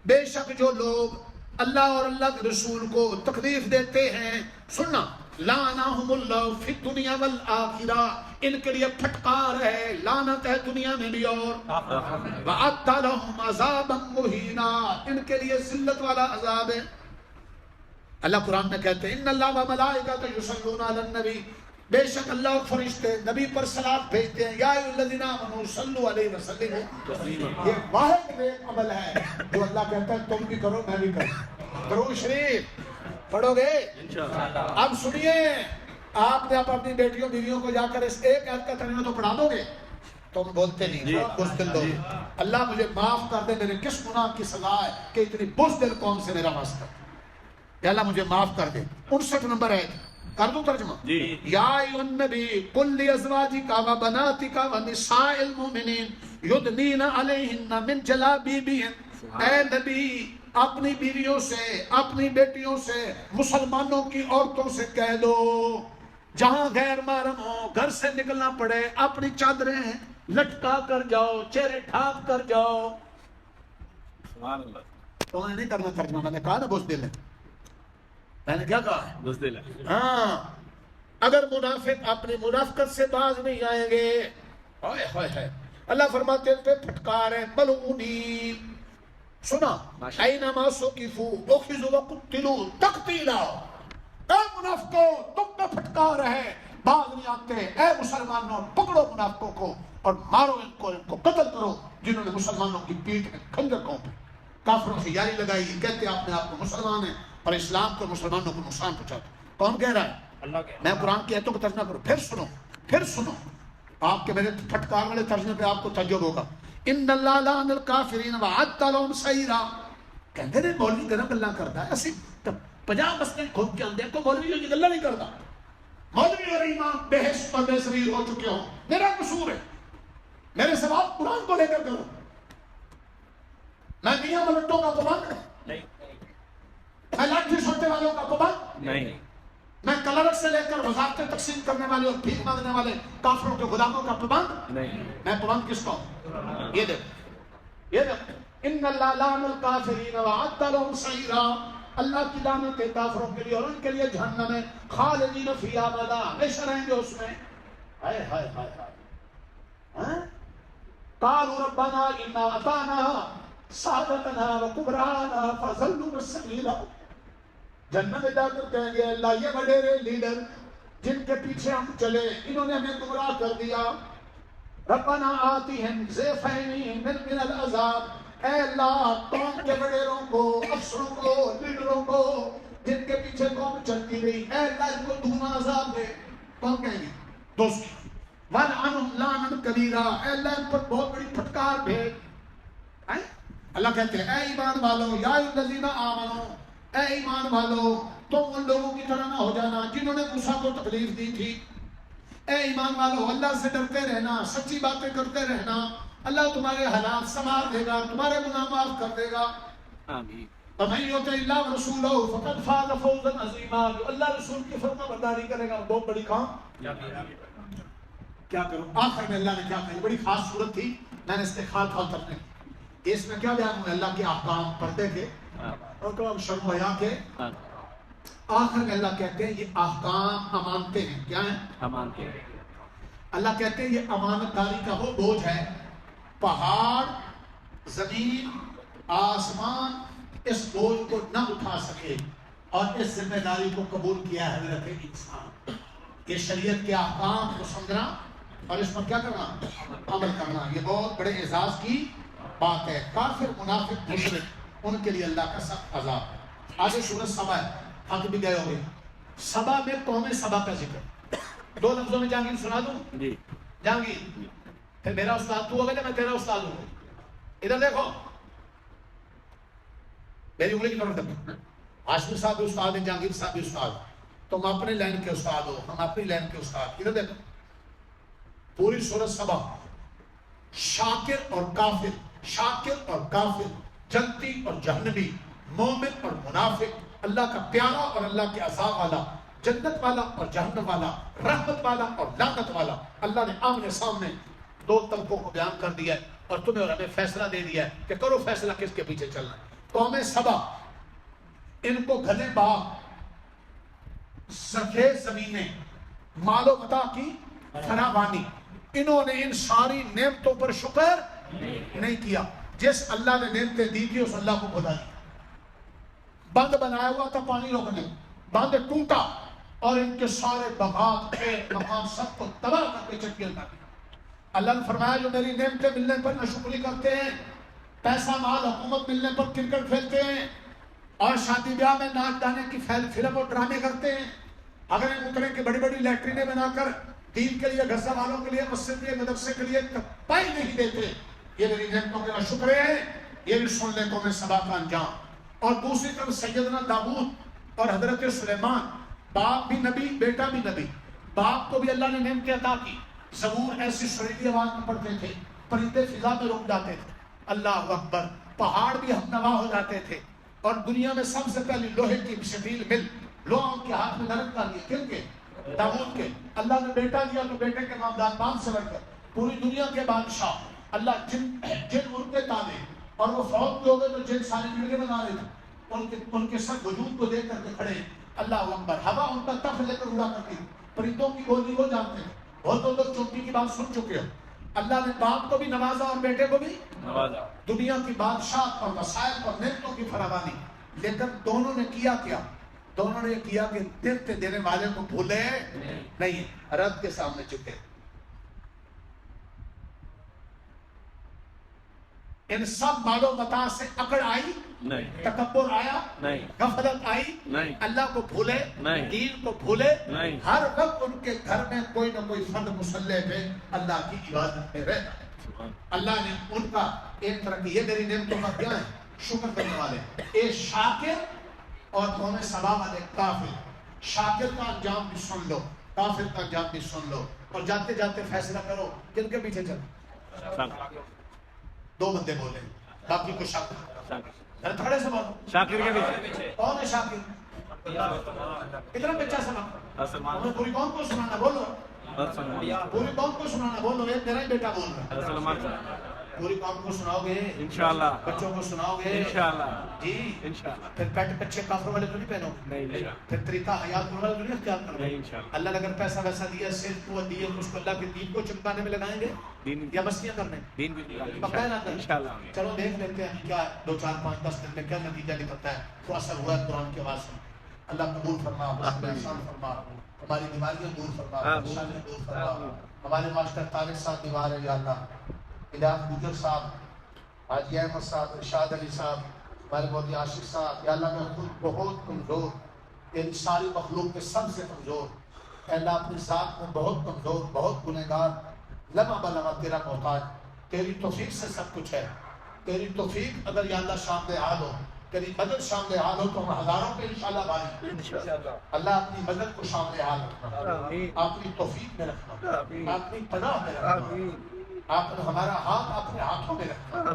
بے شک جو لوگ اللہ اور اللہ کے رسول کو تکلیف دیتے ہیں. سننا لعنہم اللہ فی الدنیا والآخرہ، ان کے لیے پھٹکار ہے، لعنت ہے دنیا میں بھی اور وَأَعَدَّ لَهُمْ عَذَابًا مُهِينًا، ان کے لیے ذلت والا عذاب ہے. اللہ قرآن میں کہتے ہیں ان اللہ وملائکتہ یصلون علی النبی، بے شک اللہ اور فرشتے نبی پر صلاۃ بھیجتے ہیں. یا ایھا الذین آمنوا صلوا علیہ وسلموا تسلیما. یہ واحد ایک عمل ہے جو اللہ کہتا ہے تم بھی کرو میں بھی کروں. درود شریف پڑھو گے انشاءاللہ. اب سنیے، آپ نے اپنی بیٹیوں بیویوں کو جا کر اس ایک آیت کا ترجمہ تو پڑھا دو گے؟ تم بولتے نہیں، بہت بزدل لوگ. اللہ مجھے معاف کر دے، میرے کس گناہ کی سزا ہے کہ اتنی بزدل قوم سے میرا واسطہ. یا اللہ مجھے معاف کر دے. 59 نمبر ہے، کر دوں ترجمہ؟ یا ایھا النبی قل لازواجک و بناتک و نساء المؤمنین یدنین علیہن من جلابیبہن. اے نبی اپنی بیویوں سے، اپنی بیٹیوں سے، مسلمانوں کی عورتوں سے کہہ دو جہاں غیر محرم ہو، گھر سے نکلنا پڑے، اپنی چادریں لٹکا کر جاؤ، چہرے ڈھانپ کر جاؤ. سبحان اللہ. تو نہیں کرنا ترجمہ، میں نے کہا نا بزدل ہے. میں نے کیا کہا ہے؟ بزدل ہے. ہاں، اگر منافق اپنی منافقت سے باز نہیں آئیں گے، ہائے ہائے ہائے، اللہ فرماتے ہیں پہ پھٹکار ہے ملعونین. سنا اینما ثقفوا اخذوا وقتلوا تقتیلا. اے منافقوں تم پہ پھٹکار ہے، باز نہیں آتے. اے مسلمانوں پکڑو منافقوں کو اور مارو ان کو قتل کرو جنہوں نے مسلمانوں کی پیٹھ میں کھنجر کھونپے، کافروں سے یاری لگائی، کہتے ہیں اپنے آپ کو مسلمان ہیں اور اسلام کو مسلمانوں کو نقصان پہنچاتے. کون کہہ رہا ہے؟ اللہ کہہ رہا ہے. میں قرآن کی آیتوں کو ترجمہ کروں، پھر سنو آپ کے میرے پھٹکار والے ترجمے پہ آپ کو تعجب ہوگا. ان اللہ لعن الکافرین وعد لهم سعیرا. کہتے ہیں مولوی گرم گلا کرتا ہے، اسی 50 مسئلے کھود کے اندر کو مولوی یہ گلا نہیں کرتا. مولوی اور امام بحث پر بے سریر ہو چکے ہو، میرا قصور ہے، میرے سوال قرآن کو لے کر کرو. میں میاں ملٹوں کا پابند نہیں، میں لاٹھی سوٹے والوں کا پابند نہیں، میں کلرک سے لے کر وزارتیں تقسیم کرنے والے اور بھیک مانگنے والے کافروں کے غلاموں کا پابند نہیں. میں پابند کس کا ہوں؟ یہ دیکھ ان اللہ لعن الکافرین وعد لهم سعیرا. اللہ کی لعنت ہے کافروں کے لیے اور ان کے لیے جہنم ہے، خالدین فیہا ابدا، ہمیشہ رہیں گے اس میں. ہائے ہائے ہائے ہائے. قالوا ربنا انا اطعنا سادتنا وکبراءنا فضلوا السبیل. جنت میں جا کر کہیں گے اللہ یہ وڈیرے لیڈر جن کے پیچھے ہم چلے انہوں نے ہمیں گمراہ کر دیا. ربنا آتیہم ضعفین من العذاب. اے اللہ قوم کے وڈیروں کو، افسروں کو، لیڈروں کو جن کے پیچھے قوم چلتی رہی، اے اللہ ان کو دگنا عذاب دے. کون کہیں گے؟ دوست. وَلْعَنْهُمْ لَعْنًا كَبِيرًا. اے اللہ ان پر بہت بڑی پھٹکار بھیج. اللہ کہتے ہیں اے ایمان والو، یا الذین آمنو، اے ایمان والو تم ان لوگوں کی طرح نہ ہو جانا جنہوں نے موسیٰ کو تکلیف دی تھی. اے ایمان والو اللہ سے ڈرتے رہنا، سچی باتیں کرتے رہنا، اللہ تمہارے حالات سنوار دے گا، تمہارے گناہ معاف کر دے گا. آمین. وَمَن يُطِعِ اللَّهَ وَرَسُولَهُ فَقَدْ فَازَ فَوْزًا عَظِيمًا. جو اللہ رسول کی فرما برداری کرے گا بہت بڑی کام. کیا کروں؟ آخر میں اللہ نے کیا کہا؟ بڑی خاص صورت تھی، میں نے استخال ترجمے کی. اس میں کیا بیان ہوئے؟ اللہ کے احکام پردے کے اور کلام شرم و حیا کے. آخر میں اللہ کہتے ہیں یہ احکام امانتیں ہیں. کیا ہیں؟ امانتیں. اللہ کہتے ہیں یہ امانت داری کا وہ بوجھ ہے، پہاڑ، زمین، آسمان اس بوجھ کو نہ اٹھا سکے اور اس ذمہ داری کو قبول کیا ہے حضرت انسان. یہ شریعت کے احکام کو سمجھنا اور اس پر کیا کرنا؟ عمل کرنا. یہ بہت بڑے اعزاز کی بات ہے. کافر، منافق، مشرک ان کے لیے اللہ کا سخت عذاب ہے. آگے سورۃ سبا ہے، تھک بھی گئے ہو گے. سبا میں قوم سبا کا ذکر. 2 لفظوں میں جہانگیر سنا دوں؟ جی جہانگیر. پھر میرا استاد تو ہوگا یا میں تیرا استاد ہوں؟ ادھر دیکھو میری انگلی کی طرف دیکھو. ہاشمی صاحب بھی استاد ہیں، جہانگیر صاحب بھی استاد. تم اپنی لائن کے استاد ہو، ہم اپنی لائن کے استاد. ادھر دیکھو پوری سورۃ سبا شاکر اور کافر، شاکر اور کافر، جنتی اور جہنمی، مومن اور منافق، اللہ کا پیارا اور اللہ کے عذاب والا، جنت والا اور جہنم والا، رحمت والا اور لعنت والا. اللہ نے آمنے سامنے 2 طبقوں کو بیان کر دیا ہے اور تمہیں اور ہمیں فیصلہ دے دیا ہے کہ کرو فیصلہ کس کے پیچھے چلنا ہے. قوم سبا ان کو گھنے باغ، زرخیز زمینیں، مال و متاع کی فراوانی، انہوں نے ان ساری نعمتوں پر شکر نہیں کیا. جس اللہ نے نعمتیں دی تھی اس اللہ کو بھلا دیا. بند بنایا ہوا تھا پانی روکنے، بند ٹوٹا اور ان کے سارے باغات، کھیت، مکان سب کو تباہ کر کے چٹیل کر دیا. اللہ نے فرمایا جو میری نعمتیں ملنے پر ناشکری کرتے ہیں، پیسہ مال حکومت ملنے پر کرکٹ کھیلتے ہیں اور شادی بیاہ میں ناچ گانے کی فلم اور ڈرامے کرتے ہیں، اگر اترے کی بڑی بڑی لیٹرینیں بنا کر دین کے لیے، غزہ والوں کے لیے، مسجد کے لیے، مدرسے کے لیے پائی نہیں دیتے، یہ میری نعمتوں کے ناشکرے ہیں. یہ بھی سن لے قوم سبا کا انجام. اور دوسری طرف سیدنا داؤد اور حضرت سلیمان، باپ بھی نبی بیٹا بھی نبی. باپ کو بھی اللہ نے نعمتیں عطا کی، زبور ایسی سریلی آواز میں پڑھتے تھے، پرندے فضا میں رک جاتے تھے، اللہ اکبر، پہاڑ بھی ہم نوا ہو جاتے تھے. اور دنیا میں سب سے پہلی لوہے کی شفیل مل لوہوں کے ہاتھ میں نرم کر لیا. کن کے؟ داؤد کے. اللہ نے بیٹا دیا تو بیٹے کے معاملات بان سے بڑھ کر پوری دنیا کے بادشاہ. اللہ جن ان کے تابع، اور وہ فوت ہو گئے تو جن ساری ویڈیو بنا رہے تھے ان کے سب وجود کو دیکھ کر کے کھڑے ہیں. اللہ اکبر. ہوا ان کا تف لے کر اڑا کرتی، پرندوں کی بولی وہ جانتے ہیں. بہتوں لوگ چوٹی کی بات سن چکے ہو. اللہ نے باپ کو بھی نوازا اور بیٹے کو بھی نوازا. دنیا کی بادشاہ اور وسائل اور نعمتوں کی فراوانی. لیکن دونوں نے کیا کیا؟ دونوں نے کیا کہ نعمتیں دینے والے کو بھولے نہیں، رب کے سامنے چکے. ان سب مال و متاع سے اکڑ آئی نہیں، تکبر آیا نہیں، غفلت آئی نہیں، اللہ کو بھولے نہیں، دین کو بھولے نہیں. ہر وقت ان کے گھر میں کوئی نہ کوئی فرد مصلی پہ اللہ کی عبادت میں رہتا ہے. اللہ نے ان کا ایک طرح کی، یہ میری نعمتوں کا کیا ہے؟ شکر کرنے والے. ایک شاکر اور قوم سبا والے کافر. شاکر کا انجام بھی سن لو، کافر کا انجام بھی سن لو، اور جاتے جاتے فیصلہ کرو کن کے پیچھے چلو. دو بندے بولے، باقی کو شاکر. تھوڑے سے بولو شاکر کے پیچھے کون ہے شاکر؟ اتنا بچہ سنا پوری قوم کو سنانا. بولو پوری قوم کو سنانا. بولو ایک میرا ہی بیٹا بول رہا ہے. پوری قوم کو سناؤ گے انشاءاللہ، بچوں کو سناؤ گے انشاءاللہ. جی انشاءاللہ. پھر پیٹ کچھے کافر والے تو نہیں پہنو گے، پھر طریقہ حیات والے تو نہیں اختیار کرو گے. اللہ نے اگر پیسہ ویسا دیا، صرف قوت دی، اس کو اللہ کے دین کو چمکانے میں لگائیں گے یا مستیاں کرنے؟ دین بھی پکا نہ انشاءاللہ. چلو دیکھ لیتے ہیں کیا 2 4 5 10 دن میں کیا نتیجہ نکلتا ہے. تو اثر ہوا ہے قرآن کی آواز سے. اللہ قبول فرما، احسان فرما، ہماری بیماریاں دور فرما، پریشانیاں دور فرما. ہمارے ماسٹر طارق صاحب بیمار ہے یا اللہ، الہام گجر صاحب، حاجی احمد صاحب، ارشاد علی صاحب، ہمارے بہت عاشق صاحب. یا اللہ میں خود بہت کمزور، تیری ساری مخلوق میں سب سے کمزور. اے اللہ اپنی ذات میں بہت کمزور، بہت گنہگار، لمحہ بلمحہ تیرا محتاج. تیری توفیق سے سب کچھ ہے. تیری توفیق اگر یا اللہ شامل حال ہو، تیری مدد شامل حال ہو تو ہم ہزاروں پہ انشاءاللہ بھاری. اللہ اپنی مدد کو شامل حال رکھنا، اپنی توفیق میں رکھنا، اپنی پناہ میں رکھنا. آپ نے ہمارا ہاتھ اپنے ہاتھوں میں رکھنا.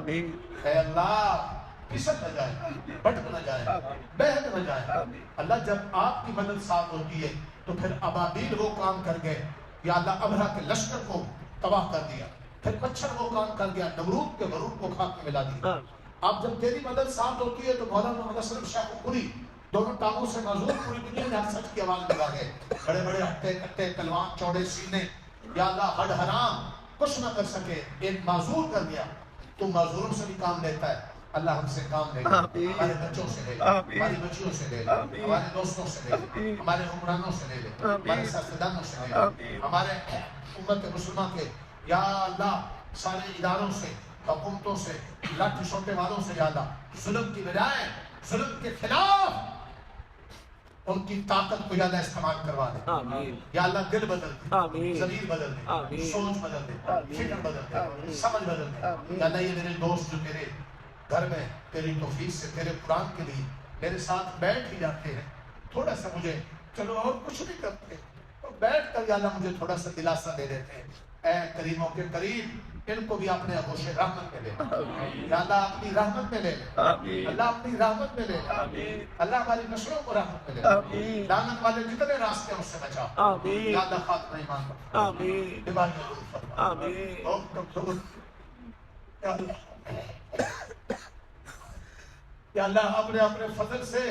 اے اللہ پھسل نہ جائے، بھٹک نہ جائے، بہک نہ جائے. اللہ جب آپ کی مدد ساتھ ہوتی ہے تو پھر ابابیل وہ کام کر گئے، یا اللہ ابرہہ کے لشکر کو تباہ کر دیا. پھر مچھر وہ کام کر گیا، نمرود کے غرور کو خاک میں ملا دیا. اب جب تیری مدد ساتھ ہوتی ہے تو مولانا محمد اسلم شاہ کو پوری دونوں ٹانگوں سے معذور پوری دنیا میں ہر سچ کی آواز لگا گئے. بڑے بڑے ہٹے کٹے تلوان چوڑے سینے، یا اللہ ہڈ حرام کچھ نہ کر سکے، ایک معذور کر دیا. تو معذوروں سے بھی کام لیتا ہے. اللہ ہم سے کام لے لے، ہمارے بچوں سے لے لے، ہماری بچیوں سے لے لے، ہمارے دوستوں سے لے لے، ہمارے حکمرانوں سے لے لے، ہمارے سیاستدانوں سے لے لے، ہمارے امت مسلمہ کے یا اللہ سارے اداروں سے، حکومتوں سے، لاٹھی سوٹے والوں سے. یا اللہ ظلم کی بجائے ظلم کے خلاف ان کی طاقت کو یا اللہ استعمال کروا دے. یا اللہ دل بدل دے، ضمیر بدل دے، سوچ بدل دے، فکر بدل دے، سمجھ بدل دے. یا اللہ یہ میرے دوست جو تیرے گھر میں تیری توفیق سے تیرے قرآن کے لیے میرے ساتھ بیٹھ ہی جاتے ہیں، تھوڑا سا مجھے چلو اور کچھ نہیں کرتے بیٹھ کر یا اللہ مجھے تھوڑا سا دلاسا دے دیتے ہیں. اے کریموں کے کریم ان کو بھی اپنے آغوش رحمت میں لے لے. یا اللہ اپنی رحمت میں لے لے. اللہ اپنی رحمت میں لے لے. اللہ ہماری نسلوں کو رحمت میں لے لے. لعنت والے جتنے راستے ہیں اس سے بچا. یا اللہ خاتمہ ایمان بخش. بیماریاں دور فرما. بہت کمزور یا اللہ، یا اللہ اپنے اپنے فضل سے